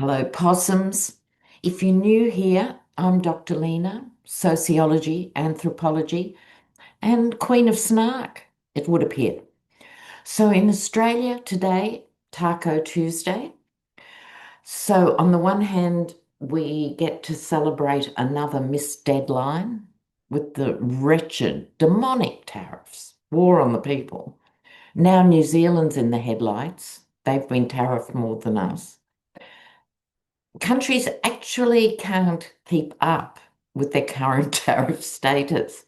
Hello, possums. If you're new here, I'm Dr. Lena, sociology, anthropology, and Queen of Snark, it would appear. So in Australia today, Taco Tuesday. So on the one hand, we get to celebrate another missed deadline with the wretched, demonic tariffs, war on the people. Now New Zealand's in the headlights. They've been tariffed more than us. Countries actually can't keep up with their current tariff status.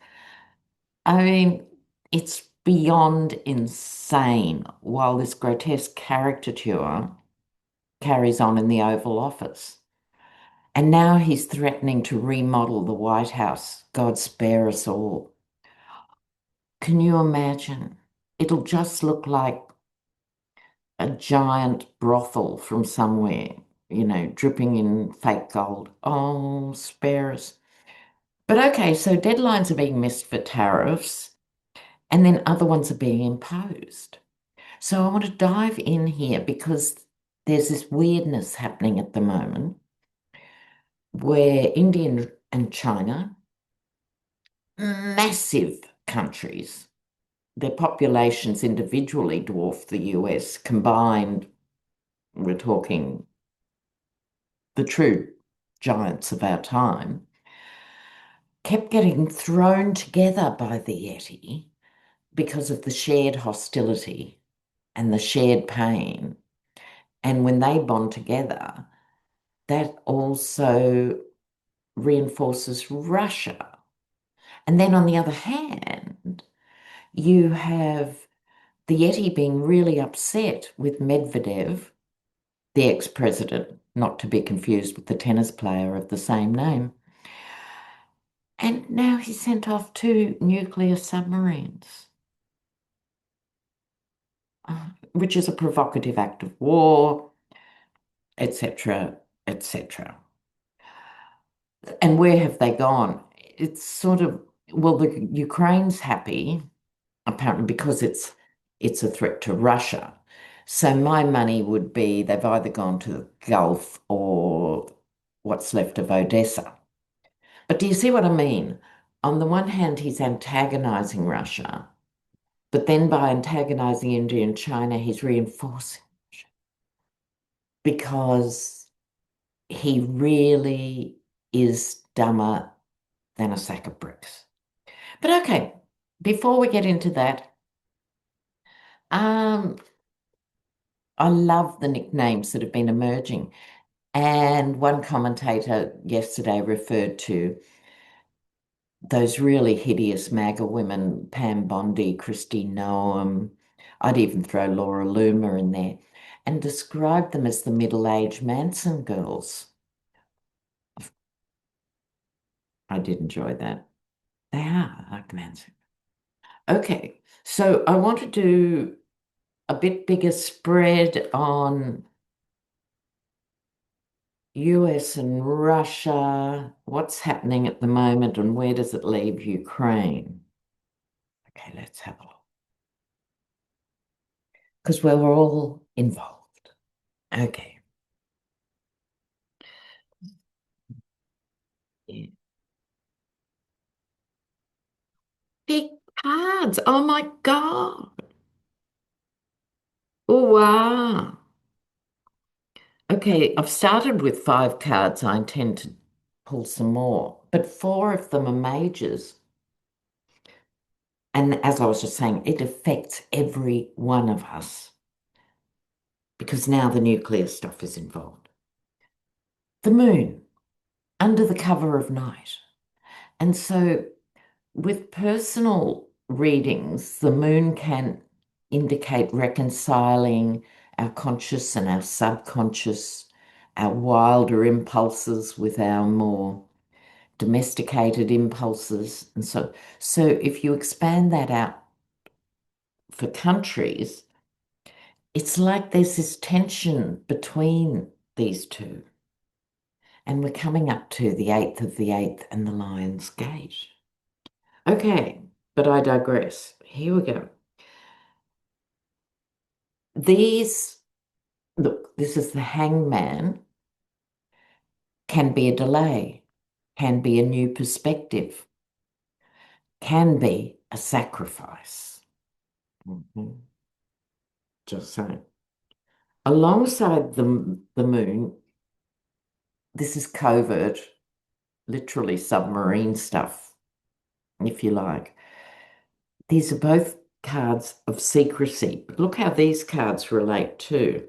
I mean, it's beyond insane while this grotesque caricature carries on in the Oval Office. And now he's threatening to remodel the White House. God spare us all. Can you imagine? It'll just look like a giant brothel from somewhere, dripping in fake gold. Oh, spare us. But okay, so deadlines are being missed for tariffs, and then other ones are being imposed. So I want to dive in here because there's this weirdness happening at the moment where India and China, massive countries, their populations individually dwarf the US. Combined, we're talking the true giants of our time, kept getting thrown together by the Yeti because of the shared hostility and the shared pain. And when they bond together, that also reinforces Russia. And then on the other hand, you have the Yeti being really upset with Medvedev, the ex-president, not to be confused with the tennis player of the same name. And now he sent off two nuclear submarines, which is a provocative act of war, etc., etc. And where have they gone? It's sort of, well, the Ukraine's happy, apparently because it's a threat to Russia. So my money would be they've either gone to the Gulf or what's left of Odessa. But do you see what I mean? On the one hand, he's antagonizing Russia, but then by antagonizing India and China, he's reinforcing because he really is dumber than a sack of bricks. But okay, before we get into that, um, I love the nicknames that have been emerging. And one commentator yesterday referred to those really hideous MAGA women, Pam Bondi, Christy Noam. I'd even throw Laura Loomer in there, and described them as the middle-aged Manson girls. I did enjoy that. They are like Manson. Okay, so I want to do a bit bigger spread on US and Russia, what's happening at the moment, and where does it leave Ukraine? Okay, let's have a look. Because we're all involved. Okay. Yeah. Big cards. Oh my God. Oh, wow. Okay, I've started with 5 cards. I intend to pull some more, but 4 of them are majors. And as I was just saying, it affects every one of us because now the nuclear stuff is involved. The moon under the cover of night. And so with personal readings, the moon can indicate reconciling our conscious and our subconscious, our wilder impulses with our more domesticated impulses. And so if you expand that out for countries, it's like there's this tension between these two. And we're coming up to the 8th of the 8th and the Lion's Gate. Okay, but I digress. Here we go. These, look, this is the hangman, can be a delay, can be a new perspective, can be a sacrifice. Mhm. Just saying. Alongside the moon, this is covert, literally submarine stuff, if you like. These are both cards of secrecy. But look how these cards relate to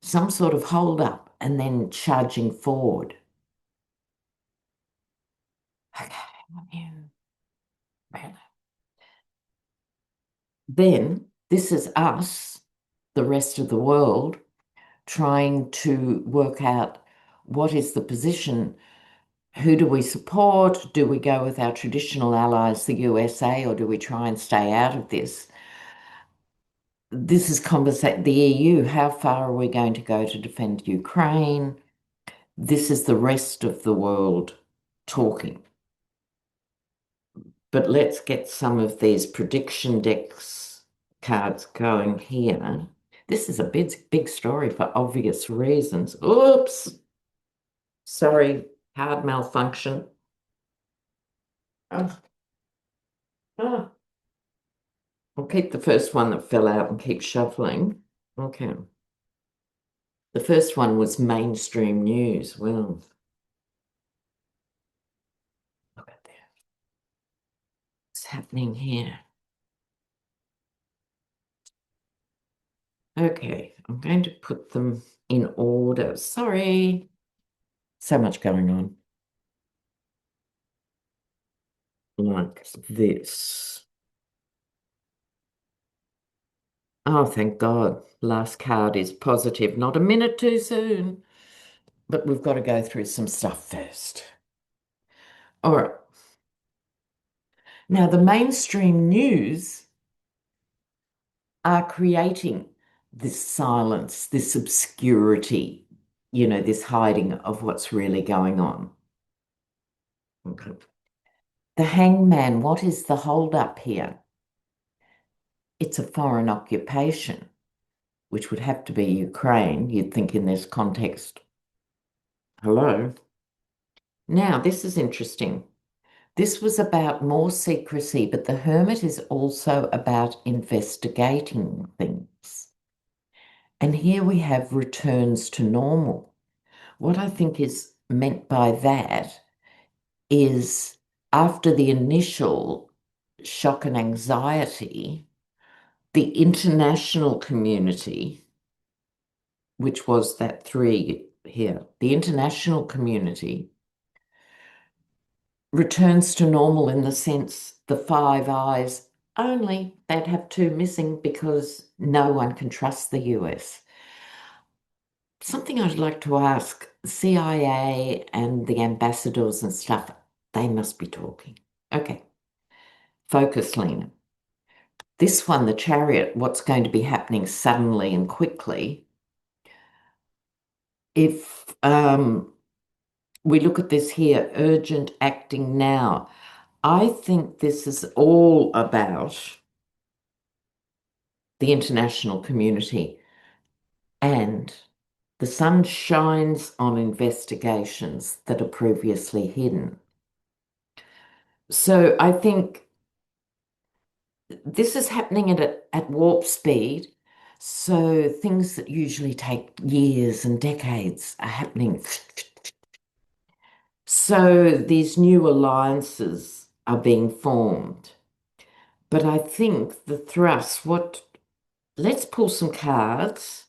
some sort of hold up and then charging forward. Okay. Then this is us, the rest of the world, trying to work out what is the position. Who do we support? Do we go with our traditional allies, the USA, or do we try and stay out of this? This is conversation. The EU, how far are we going to go to defend Ukraine? This is the rest of the world talking. But let's get some of these prediction decks cards going here. This is a big story for obvious reasons. Oops. Sorry, card malfunction. Oh, oh. I'll keep the first one that fell out and keep shuffling. Okay. The first one was mainstream news. Well, look at that. What's happening here? Okay, I'm going to put them in order. Sorry. So much going on. Like this. Oh, thank God. Last card is positive. Not a minute too soon. But we've got to go through some stuff first. All right. Now, the mainstream news are creating this silence, this obscurity, this hiding of what's really going on. Okay. The hangman, what is the holdup here? It's a foreign occupation, which would have to be Ukraine, you'd think in this context. Hello? Now, this is interesting. This was about more secrecy, but the hermit is also about investigating things. And here we have returns to normal. What I think is meant by that is after the initial shock and anxiety, the international community, which was that three here, the international community returns to normal in the sense the Five Eyes only they'd have two missing because no one can trust the US. Something I'd like to ask CIA and the ambassadors and stuff, they must be talking. Okay, focus, Lena. This one, the chariot, what's going to be happening suddenly and quickly. If we look at this here, urgent acting now, I think this is all about the international community and the sun shines on investigations that are previously hidden. So I think this is happening at warp speed. So things that usually take years and decades are happening. So these new alliances are being formed. But I think the thrust, let's pull some cards.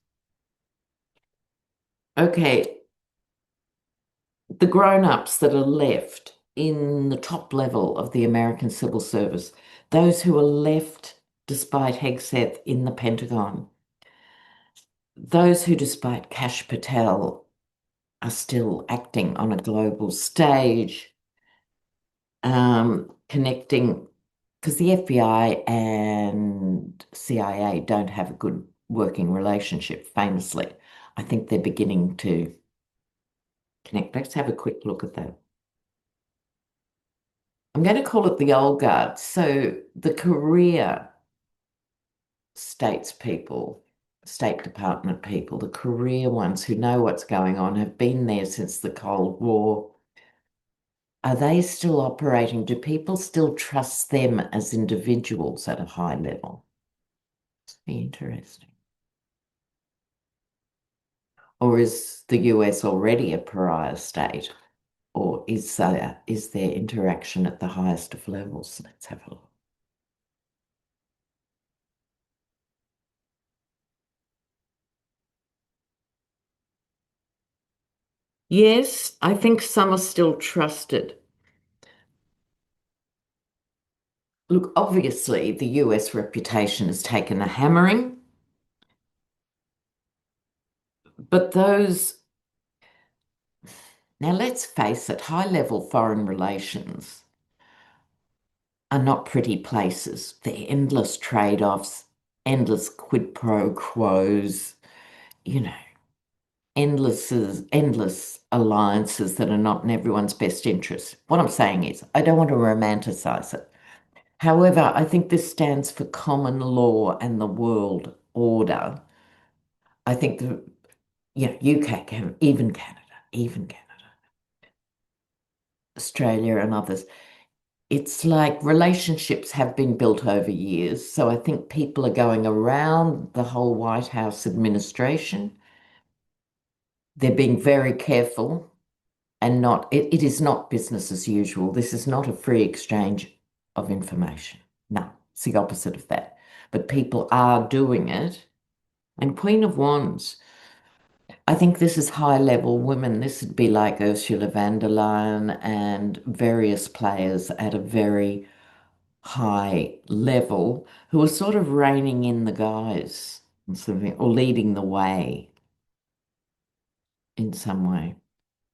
Okay, the grown-ups that are left in the top level of the American civil service, those who are left despite Hegseth in the Pentagon, those who, despite Kash Patel, are still acting on a global stage, connecting, because the FBI and CIA don't have a good working relationship, famously. I think they're beginning to connect. Let's have a quick look at that. I'm going to call it the old guard. So the career statespeople, State Department people, the career ones who know what's going on, have been there since the Cold War. Are they still operating? Do people still trust them as individuals at a high level? It's be interesting. Or is the US already a pariah state? Or is their interaction at the highest of levels? Let's have a look. Yes, I think some are still trusted. Look, obviously, the US reputation has taken a hammering, but those, now let's face it, high-level foreign relations are not pretty places. They're endless trade-offs, endless quid pro quos, you know, endless alliances that are not in everyone's best interest. What I'm saying is, I don't want to romanticize it. However, I think this stands for common law and the world order. I think the UK, even Canada, Australia and others. It's like relationships have been built over years. So I think people are going around the whole White House administration. They're being very careful and it is not business as usual. This is not a free exchange of information. No, it's the opposite of that. But people are doing it. And Queen of Wands, I think this is high level women. This would be like Ursula von der Leyen and various players at a very high level who are sort of reining in the guys or leading the way in some way.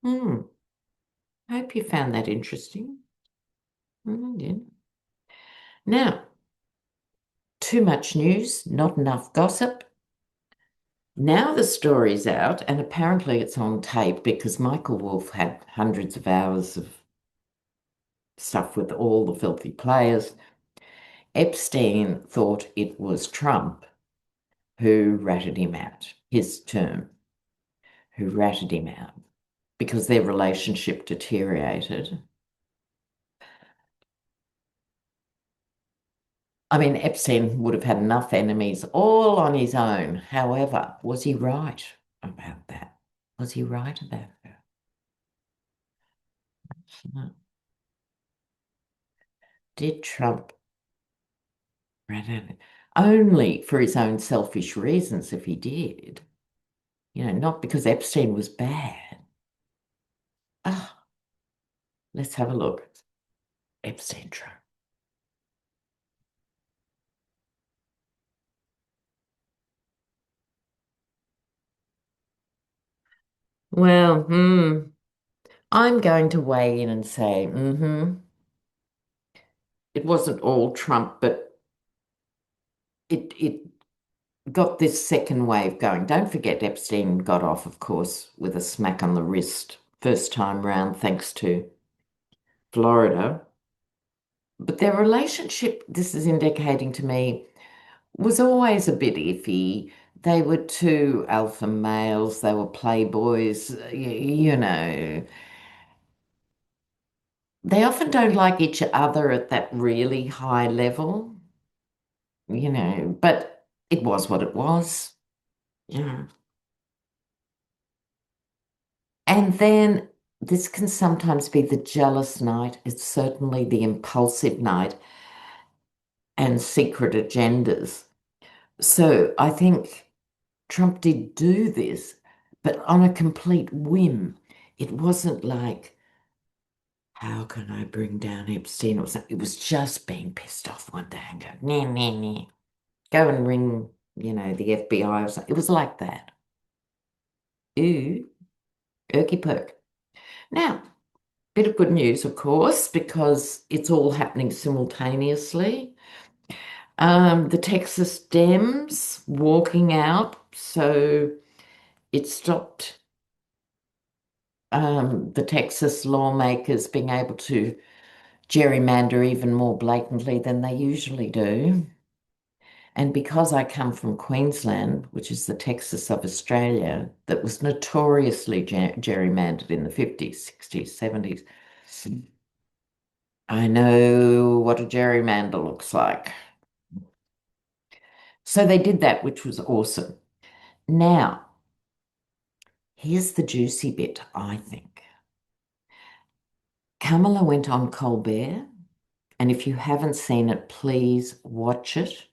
Hmm. I hope you found that interesting. Yeah. Now, too much news, not enough gossip. Now the story's out, and apparently it's on tape because Michael Wolff had hundreds of hours of stuff with all the filthy players. Epstein thought it was Trump who ratted him out, his term, who ratted him out because their relationship deteriorated. I mean, Epstein would have had enough enemies all on his own. However, was he right about that? Was he right about that? No. Did Trump rat out only for his own selfish reasons if he did? Not because Epstein was bad. Ah, let's have a look. Epstein Trump. Well, I'm going to weigh in and say, it wasn't all Trump, but it got this second wave going. Don't forget Epstein got off, of course, with a smack on the wrist first time round, thanks to Florida. But their relationship, this is indicating to me, was always a bit iffy. They were two alpha males, they were playboys, They often don't like each other at that really high level, but it was what it was. Yeah. And then this can sometimes be the jealous night. It's certainly the impulsive night and secret agendas. So I think Trump did do this, but on a complete whim. It wasn't like, how can I bring down Epstein or something? It was just being pissed off one day and go, nah, nah, nah. Go and ring, the FBI or something. It was like that. Ooh, irky perk. Now, bit of good news, of course, because it's all happening simultaneously. The Texas Dems walking out, so it stopped the Texas lawmakers being able to gerrymander even more blatantly than they usually do. And because I come from Queensland, which is the Texas of Australia, that was notoriously gerrymandered in the 50s, 60s, 70s, I know what a gerrymander looks like. So they did that, which was awesome. Now, here's the juicy bit, I think. Kamala went on Colbert, and if you haven't seen it, please watch it.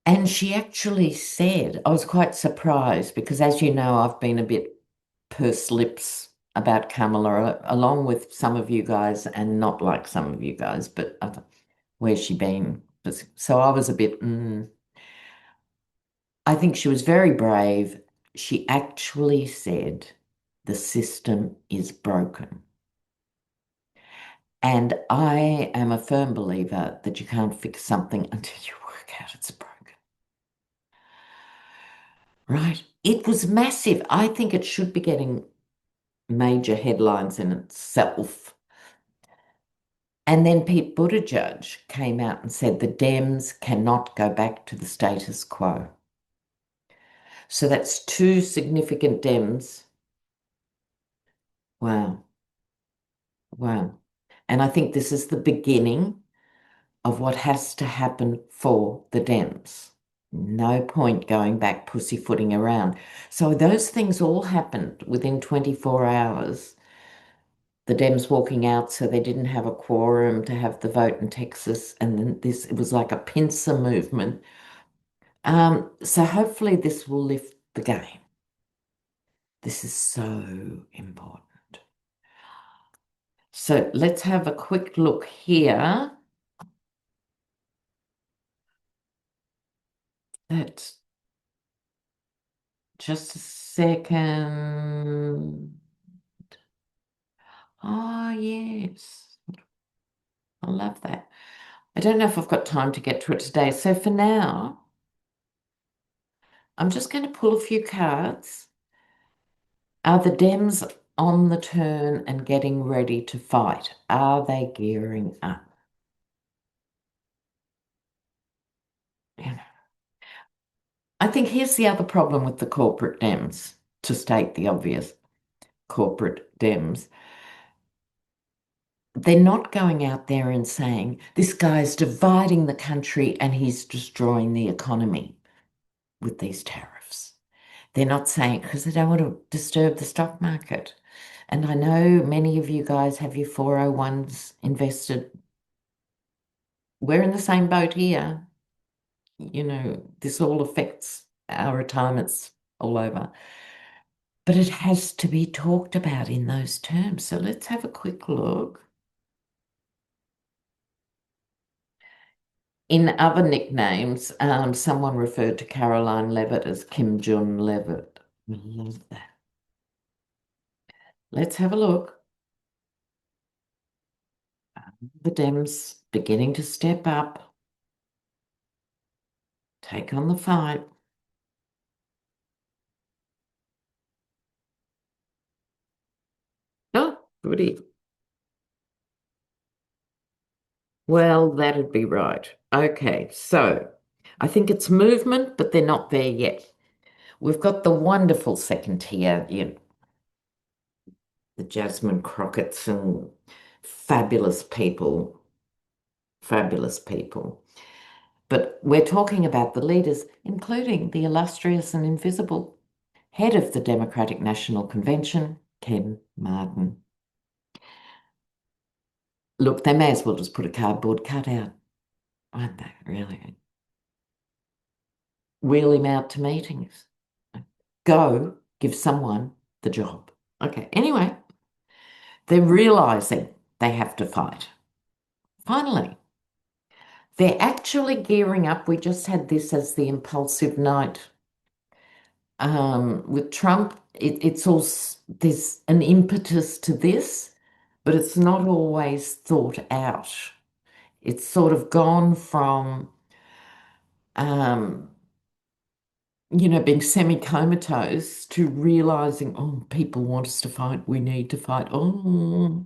And she actually said, I was quite surprised because, as you know, I've been a bit purse lips about Kamala, along with some of you guys, and not like some of you guys, but where's she been? So I was a bit, I think she was very brave. She actually said the system is broken. And I am a firm believer that you can't fix something until you work out it's broken. Right? It was massive. I think it should be getting major headlines in itself. And then Pete Buttigieg came out and said the Dems cannot go back to the status quo. So that's two significant Dems. Wow. Wow. And I think this is the beginning of what has to happen for the Dems. No point going back pussyfooting around. So those things all happened within 24 hours. The Dems walking out, so they didn't have a quorum to have the vote in Texas. And then it was like a pincer movement. So hopefully this will lift the game. This is so important. So let's have a quick look here. That's just a second. Oh, yes. I love that. I don't know if I've got time to get to it today. So for now, I'm just going to pull a few cards. Are the Dems on the turn and getting ready to fight? Are they gearing up? You know, I think here's the other problem with the corporate Dems, to state the obvious, corporate Dems. They're not going out there and saying, this guy's dividing the country and he's destroying the economy with these tariffs. They're not saying, because they don't want to disturb the stock market. And I know many of you guys have your 401s invested. We're in the same boat here. You know, this all affects our retirements all over. But it has to be talked about in those terms. So let's have a quick look. In other nicknames, someone referred to Caroline Levitt as Kim Jong Levitt. I love that. Let's have a look. The Dems beginning to step up, take on the fight. Oh, goody. Well, that'd be right. Okay, so I think it's movement, but they're not there yet. We've got the wonderful second tier, the Jasmine Crockett's and fabulous people, fabulous people. But we're talking about the leaders, including the illustrious and invisible head of the Democratic National Convention, Ken Martin. Look, they may as well just put a cardboard cutout, aren't they, really? Wheel him out to meetings. Go give someone the job. Okay, anyway, they're realizing they have to fight. Finally, they're actually gearing up. We just had this as the impulsive night. With Trump, it's all, there's an impetus to this, but it's not always thought out. It's sort of gone from, um, being semi-comatose to realizing, oh, people want us to fight, we need to fight. Oh,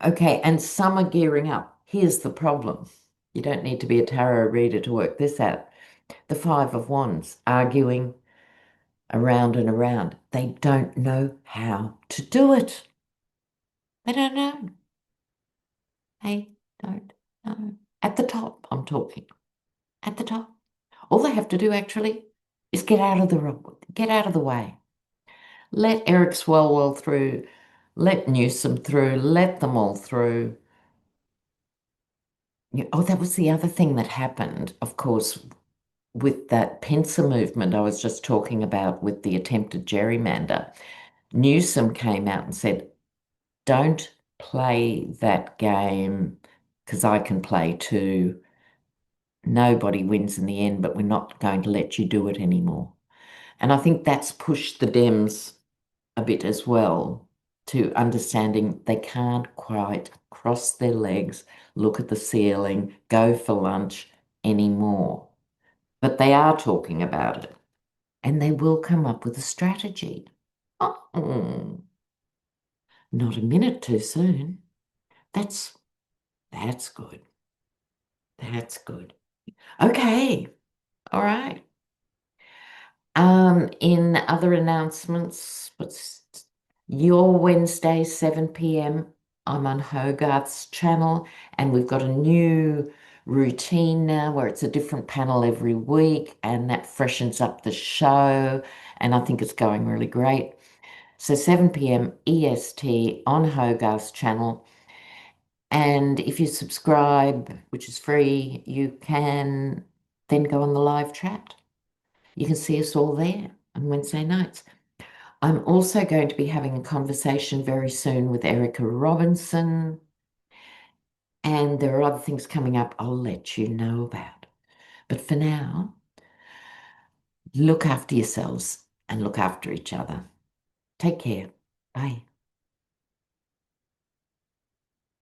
okay, and some are gearing up. Here's the problem. You don't need to be a tarot reader to work this out. The Five of Wands arguing around and around. They don't know how to do it. They don't know. They don't know. At the top, I'm talking. At the top. All they have to do actually is get out of the way. Let Eric Swalwell through, let Newsom through, let them all through. Oh, that was the other thing that happened, of course, with that pincer movement I was just talking about with the attempted gerrymander. Newsom came out and said, don't play that game because I can play too. Nobody wins in the end, but we're not going to let you do it anymore. And I think that's pushed the Dems a bit as well to understanding they can't quite cross their legs, look at the ceiling, go for lunch anymore. But they are talking about it and they will come up with a strategy. Oh, not a minute too soon. That's that's good. That's good. Okay. All right. In other announcements, what's your Wednesday, 7 p.m. I'm on Hogarth's channel, and we've got a new routine now where it's a different panel every week, and that freshens up the show, and I think it's going really great. So 7 p.m. EST on Hogarth's channel. And if you subscribe, which is free, you can then go on the live chat. You can see us all there on Wednesday nights. I'm also going to be having a conversation very soon with Erica Robinson, and there are other things coming up I'll let you know about. But for now, look after yourselves and look after each other. Take care. Bye.